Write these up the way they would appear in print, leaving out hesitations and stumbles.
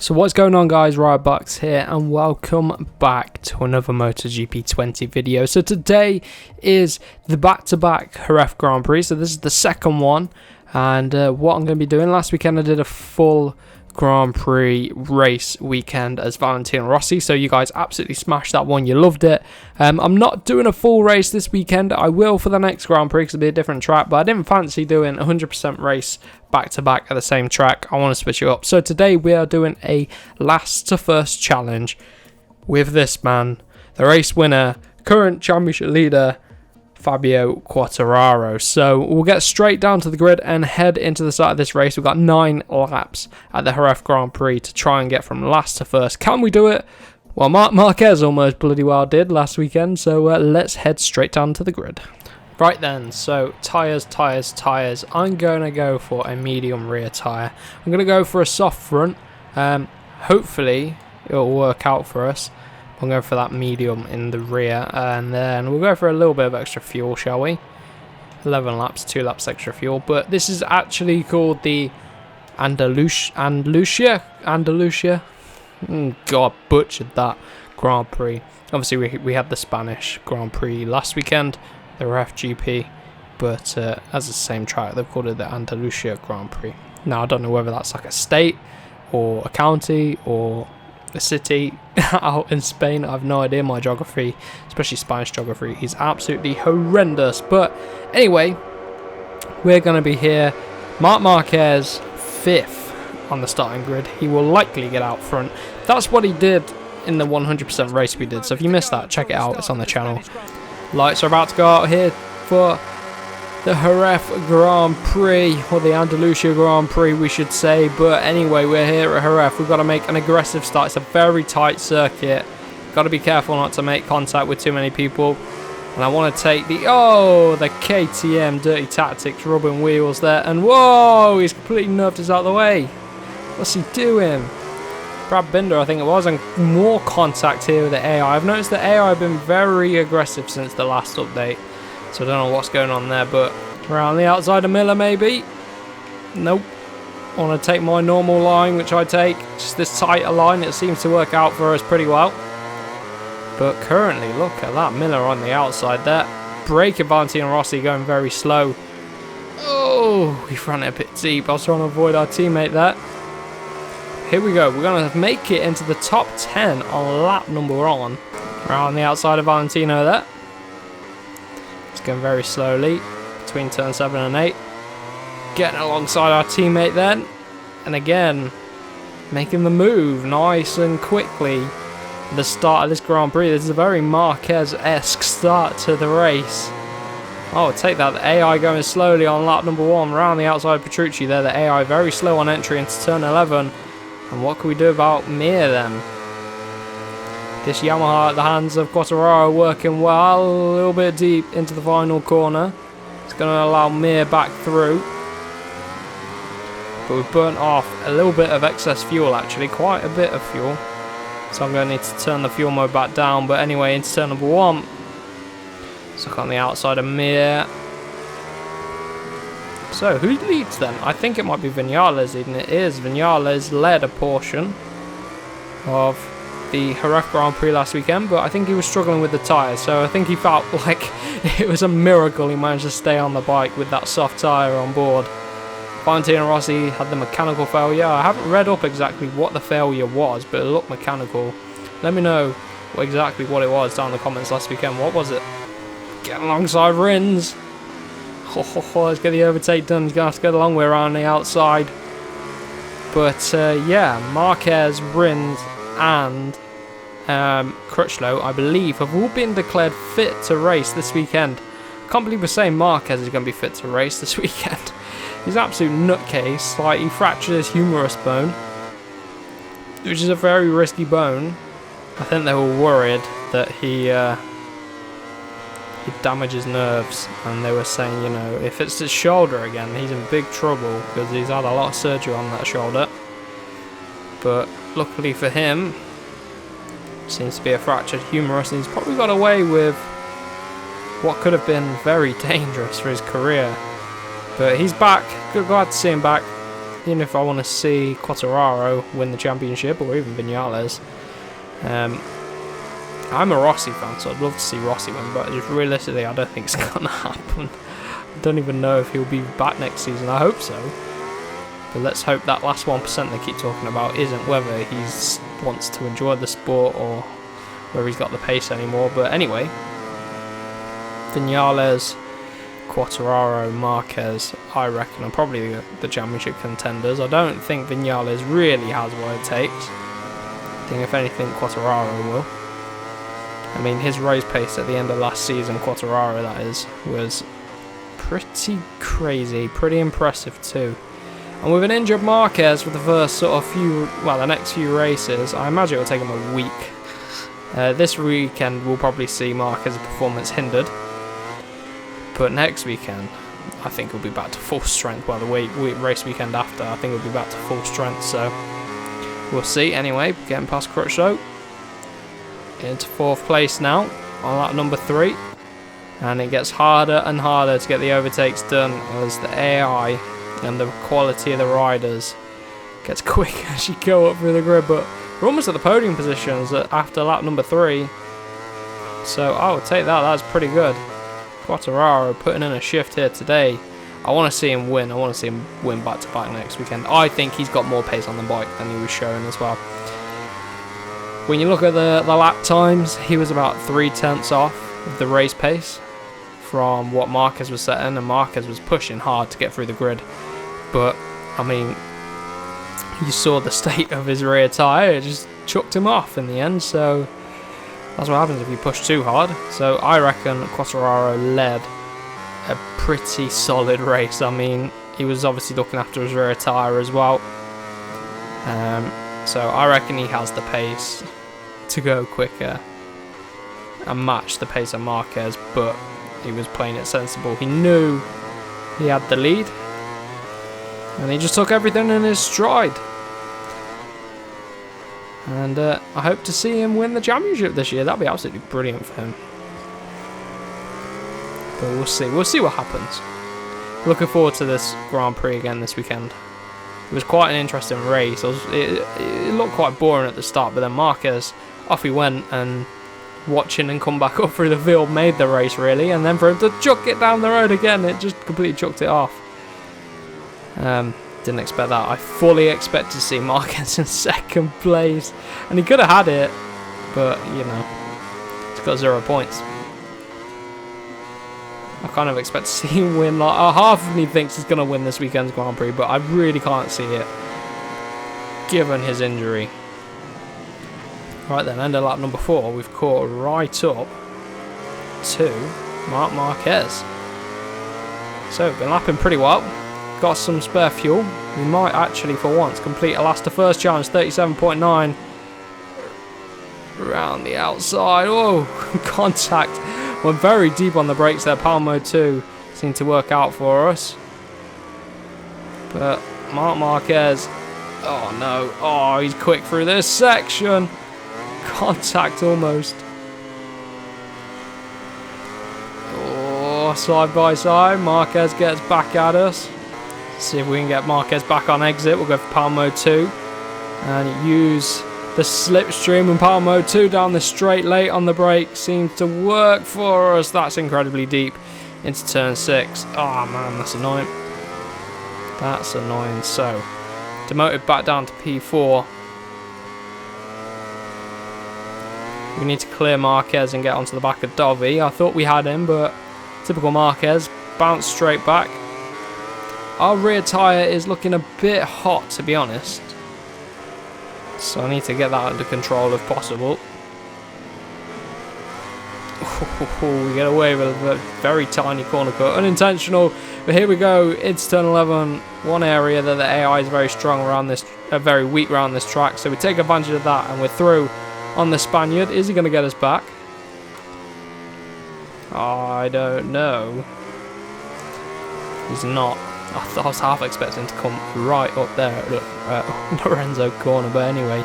So what's going on, guys? Riotbucks here and welcome back to another MotoGP 20 video. So today is the back-to-back Jerez Grand Prix. So this is the second one, and what I'm going to be doing, last weekend I did a full Grand Prix race weekend as Valentino Rossi, so you guys absolutely smashed that one, you loved it. I'm not doing a full race this weekend. I will for the next Grand Prix because it'll be a different track, but I didn't fancy doing 100% race back to back at the same track. I want to switch it up. So today we are doing a last to first challenge with this man, the race winner, current championship leader, Fabio Quartararo. So we'll get straight down to the grid and head into the start of this race. We've got 9 laps at the Jerez Grand Prix to try and get from last to first. Can we do it? Well, Marquez almost bloody well did last weekend, so let's head straight down to the grid. Right then, so tyres. I'm going to go for a medium rear tyre. I'm going to go for a soft front. Hopefully it'll work out for us. I'm going for that medium in the rear, and then we'll go for a little bit of extra fuel, shall we? 11 laps, 2 laps extra fuel, but this is actually called the Andalusia. God, butchered that Grand Prix. Obviously, we had the Spanish Grand Prix last weekend, the MotoGP GP, but as the same track, they've called it the Andalusia Grand Prix. Now, I don't know whether that's like a state or a county or a city out in Spain. I have no idea. My geography, especially Spanish geography, is absolutely horrendous. But anyway, we're going to be here. Marquez 5th on the starting grid. He will likely get out front. That's what he did in the 100% race we did. So if you missed that, check it out. It's on the channel. Lights are about to go out here for the Jerez Grand Prix, or the Andalusia Grand Prix we should say. But anyway, we're here at Jerez. We've got to make an aggressive start. It's a very tight circuit. Got to be careful not to make contact with too many people. And I want to take the KTM Dirty Tactics rubbing wheels there. And whoa, he's completely nerfed us out of the way. What's he doing? Brad Binder, I think it was, and more contact here with the AI. I've noticed the AI have been very aggressive since the last update. So I don't know what's going on there, but around the outside of Miller maybe. Nope. I want to take my normal line, which I take. Just this tighter line. It seems to work out for us pretty well. But currently, look at that. Miller on the outside there. Braking Valentino Rossi going very slow. Oh, we ran it a bit deep. I was trying to avoid our teammate there. Here we go. We're going to make it into the top 10 on lap number 1. Around the outside of Valentino there. It's going very slowly between turn 7 and 8. Getting alongside our teammate then. And again, making the move nice and quickly. The start of this Grand Prix. This is a very Marquez-esque start to the race. Oh, take that. The AI going slowly on lap number 1. Around the outside of Petrucci there. The AI very slow on entry into turn 11. And what can we do about Mir then? This Yamaha at the hands of Quartararo working well, a little bit deep into the final corner. It's going to allow Mir back through. But we've burnt off a little bit of excess fuel actually, quite a bit of fuel. So I'm going to need to turn the fuel mode back down. But anyway, into turn number 1. Stuck on the outside of Mir. So who leads then? I think it might be Vinales leading. It is. Vinales led a portion of the Jerez Grand Prix last weekend, but I think he was struggling with the tyres, so I think he felt like it was a miracle he managed to stay on the bike with that soft tyre on board. Valentino Rossi had the mechanical failure. I haven't read up exactly what the failure was, but it looked mechanical. Let me know exactly what it was down in the comments last weekend. What was it? Getting alongside Rins. Let's get the overtake done. He's going to have to get a long way around the outside. But yeah, Marquez, Rins and Crutchlow, I believe, have all been declared fit to race this weekend. Can't believe we're saying Marquez is going to be fit to race this weekend. He's an absolute nutcase. Like, he fractured his humerus bone, which is a very risky bone. I think they were worried that he'd damage his nerves, and they were saying, you know, if it's his shoulder again, he's in big trouble because he's had a lot of surgery on that shoulder. But luckily for him, seems to be a fractured humerus, and he's probably got away with what could have been very dangerous for his career. But he's back. Glad to see him back. even if I want to see Quartararo win the championship, or even Vinales. I'm a Rossi fan, so I'd love to see Rossi win, but just realistically, I don't think it's going to happen. I don't even know if he'll be back next season. I hope so. But let's hope that last 1% they keep talking about isn't whether he wants to enjoy the sport or whether he's got the pace anymore. But anyway, Vinales, Quartararo, Marquez, I reckon are probably the championship contenders. I don't think Vinales really has what it takes. I think if anything, Quartararo will. I mean, his race pace at the end of last season, Quartararo that is, was pretty crazy, pretty impressive too. And with an injured Marquez for the first sort of the next few races, I imagine it will take him a week. This weekend we'll probably see Marquez's performance hindered. But next weekend, I think he'll be back to full strength. Well, the race weekend after, I think he'll be back to full strength. So we'll see. Anyway, getting past Crutchlow. Into 4th place now on lap number 3. And it gets harder and harder to get the overtakes done as the AI and the quality of the riders gets quicker as you go up through the grid. But we're almost at the podium positions after lap number 3. So I would take that. That's pretty good. Quartararo putting in a shift here today. I want to see him win. I want to see him win back-to-back next weekend. I think he's got more pace on the bike than he was showing as well. When you look at the lap times, he was about 3/10 off of the race pace from what Marquez was setting, and Marquez was pushing hard to get through the grid. But, I mean, you saw the state of his rear tyre. It just chucked him off in the end, so that's what happens if you push too hard. So I reckon Quartararo led a pretty solid race. I mean, he was obviously looking after his rear tyre as well. So I reckon he has the pace to go quicker and match the pace of Marquez, but he was playing it sensible. He knew he had the lead, and he just took everything in his stride. And I hope to see him win the championship this year. That'd be absolutely brilliant for him. But we'll see. We'll see what happens. Looking forward to this Grand Prix again this weekend. It was quite an interesting race. It looked quite boring at the start, but then Marquez, off he went, and watching and come back up through the field made the race really, and then for him to chuck it down the road again, it just completely chucked it off. Didn't expect that. I fully expect to see Marquez in 2nd place, and he could have had it, but you know, he's got 0 points. I kind of expect to see him win. Like, half of me thinks he's going to win this weekend's Grand Prix, but I really can't see it, given his injury. Right then, end of lap number 4. We've caught right up to Marc Marquez. So, we've been lapping pretty well. Got some spare fuel. We might actually, for once, complete a last to first challenge. 37.9. Around the outside. Oh, contact. Went very deep on the brakes there. Power mode 2 seemed to work out for us. But Marc Marquez, oh no, oh, he's quick through this section. Contact almost. Oh, side by side. Marquez gets back at us. See if we can get Marquez back on exit. We'll go for power mode 2 and use the slipstream and power mode 2 down the straight late on the brake. Seems to work for us. That's incredibly deep into turn 6. Oh man, that's annoying. That's annoying. So, demoted back down to P4. We need to clear Marquez and get onto the back of Dovi. I thought we had him, but typical Marquez. Bounced straight back. Our rear tyre is looking a bit hot, to be honest. So I need to get that under control if possible. We get away with a very tiny corner cut. Unintentional, but here we go. It's turn 11. One area that the AI is very strong around this, very weak around this track. So we take advantage of that and we're through on the Spaniard. Is he going to get us back? I don't know. He's not. I was half expecting to come right up there at Lorenzo corner, but anyway,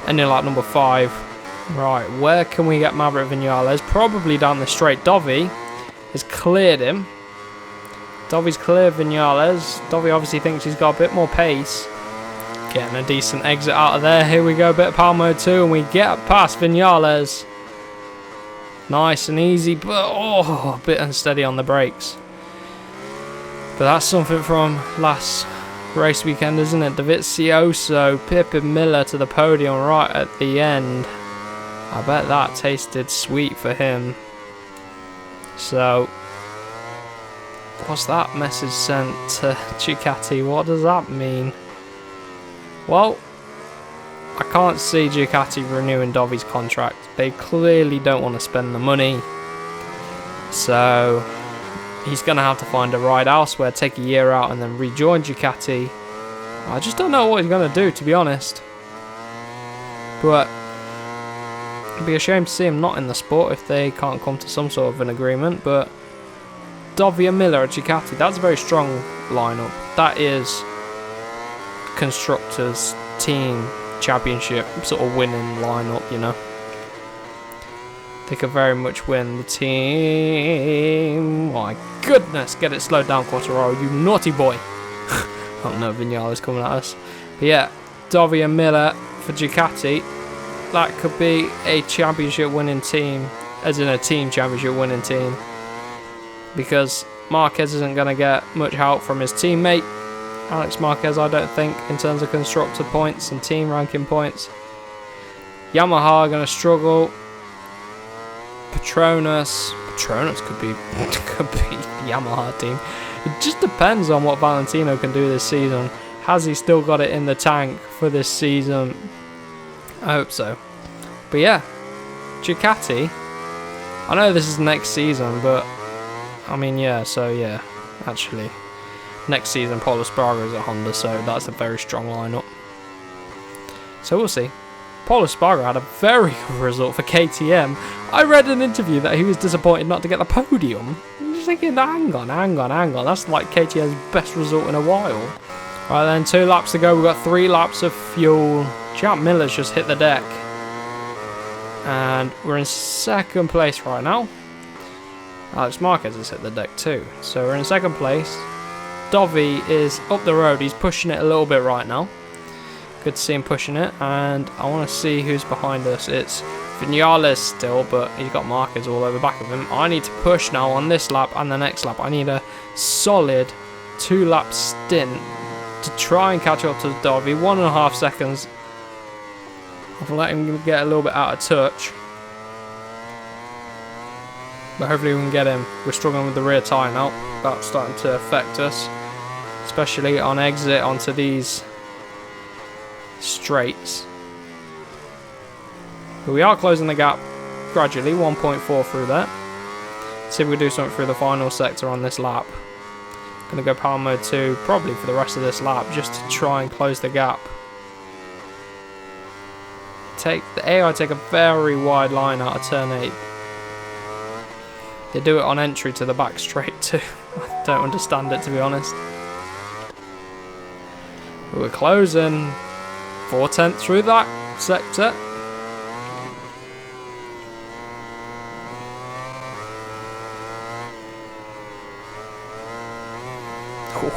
ending lap number 5. Right, where can we get Maverick Vinales? Probably down the straight. Dovi has cleared him. Dovi's clear Vinales. Dovi obviously thinks he's got a bit more pace. Getting a decent exit out of there. Here we go, a bit of power mode 2, and we get past Vinales. Nice and easy, but a bit unsteady on the brakes. But that's something from last race weekend, isn't it? Dovizioso, Pippin Miller to the podium right at the end. I bet that tasted sweet for him. So, what's that message sent to Ducati? What does that mean? Well, I can't see Ducati renewing Dovi's contract. They clearly don't want to spend the money. So, he's going to have to find a ride elsewhere, take a year out and then rejoin Ducati. I just don't know what he's going to do, to be honest. But it'd be a shame to see him not in the sport if they can't come to some sort of an agreement. But Dovi and Miller at Ducati, that's a very strong lineup. That is constructors, team, championship sort of winning lineup, you know. They could very much win the team. My goodness, get it slowed down, Quartararo, you naughty boy. Oh no, Vinales coming at us. But yeah, Dovi and Miller for Ducati. That could be a championship winning team, as in a team championship winning team. Because Marquez isn't going to get much help from his teammate. Alex Marquez, I don't think, in terms of constructor points and team ranking points. Yamaha are going to struggle. Petronas could be the Yamaha team. It just depends on what Valentino can do this season. Has he still got it in the tank for this season? I hope so. But yeah, Ducati. I know this is next season, but I mean, yeah, so yeah, actually. Next season, Paul Espargaro is at Honda, so that's a very strong lineup. So we'll see. Paul Espargaro had a very good result for KTM. I read an interview that he was disappointed not to get the podium. I'm just thinking, hang on. That's like KTM's best result in a while. Right then, 2 laps to go. We've got 3 laps of fuel. Jack Miller's just hit the deck. And we're in second place right now. Alex Marquez has hit the deck too. So we're in second place. Dovi is up the road. He's pushing it a little bit right now. Good to see him pushing it. And I want to see who's behind us. It's Vinales still, but he's got Marquez all over the back of him. I need to push now on this lap and the next lap. I need a solid 2-lap stint to try and catch up to Dovi. 1.5 seconds. I'll let him get a little bit out of touch. But hopefully we can get him. We're struggling with the rear tyre now. That's starting to affect us. Especially on exit onto these straights. But we are closing the gap gradually. 1.4 through there. Let's see if we can do something through the final sector on this lap. Gonna go power mode 2 probably for the rest of this lap just to try and close the gap. The AI take a very wide line out of turn 8. They do it on entry to the back straight too. I don't understand it, to be honest. But we're closing 4/10 through that sector.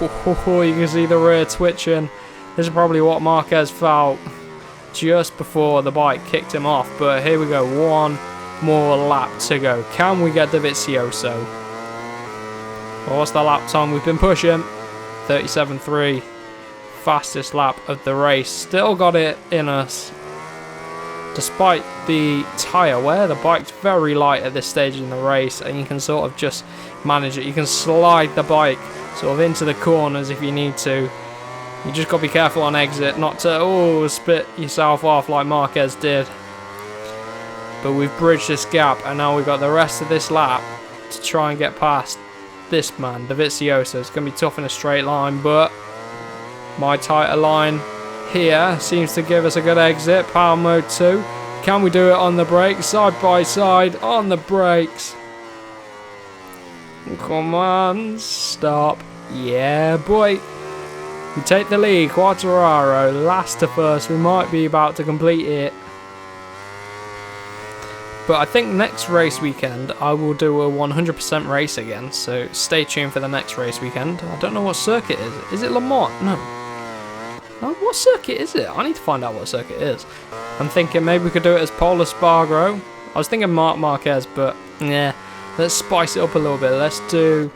You can see the rear twitching. This is probably what Marquez felt just before the bike kicked him off. But here we go, 1 more lap to go. Can we get Dovizioso? Well, what's the lap time we've been pushing? 37.3. Fastest lap of the race. Still got it in us. Despite the tyre wear, the bike's very light at this stage in the race, and you can sort of just manage it. You can slide the bike sort of into the corners if you need to. You just got to be careful on exit not to split yourself off like Marquez did. But we've bridged this gap, and now we've got the rest of this lap to try and get past this man, Dovizioso. It's going to be tough in a straight line, but my tighter line here seems to give us a good exit. Power mode 2. Can we do it on the brakes? Side by side on the brakes. Come on, stop. Yeah, boy. We take the lead. Quartararo, last to first. We might be about to complete it. But I think next race weekend I will do a 100% race again, so stay tuned for the next race weekend. I don't know what circuit it is. Is it Le Mans? No. No, what circuit is it? I need to find out what circuit it is. I'm thinking maybe we could do it as Polo Spargo. I was thinking Marquez, but yeah, let's spice it up a little bit. Let's do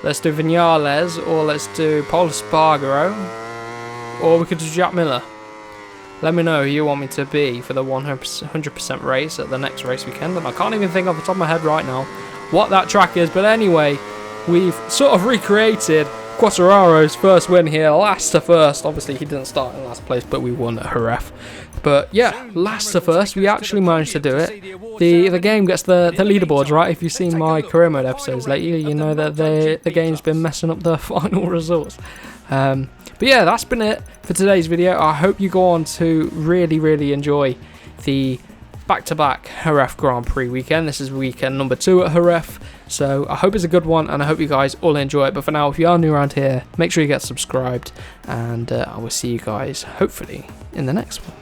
Viñales, or let's do Polo Spargo, or we could do Jack Miller. Let me know who you want me to be for the 100% race at the next race weekend. And I can't even think off the top of my head right now what that track is. But anyway, we've sort of recreated Quartararo's first win here, last to first. Obviously, he didn't start in last place, but we won at Jerez. But yeah, last to first, we actually managed to do it. The game gets the leaderboards, right? If you've seen my career mode episodes lately, you know that the game's been messing up the final results. But yeah, that's been it for today's video. I hope you go on to really enjoy the back-to-back Jerez Grand Prix weekend. This is weekend number 2 at Jerez, so I hope it's a good one, and I hope you guys all enjoy it. But for now, if you are new around here, make sure you get subscribed, and I will see you guys hopefully in the next one.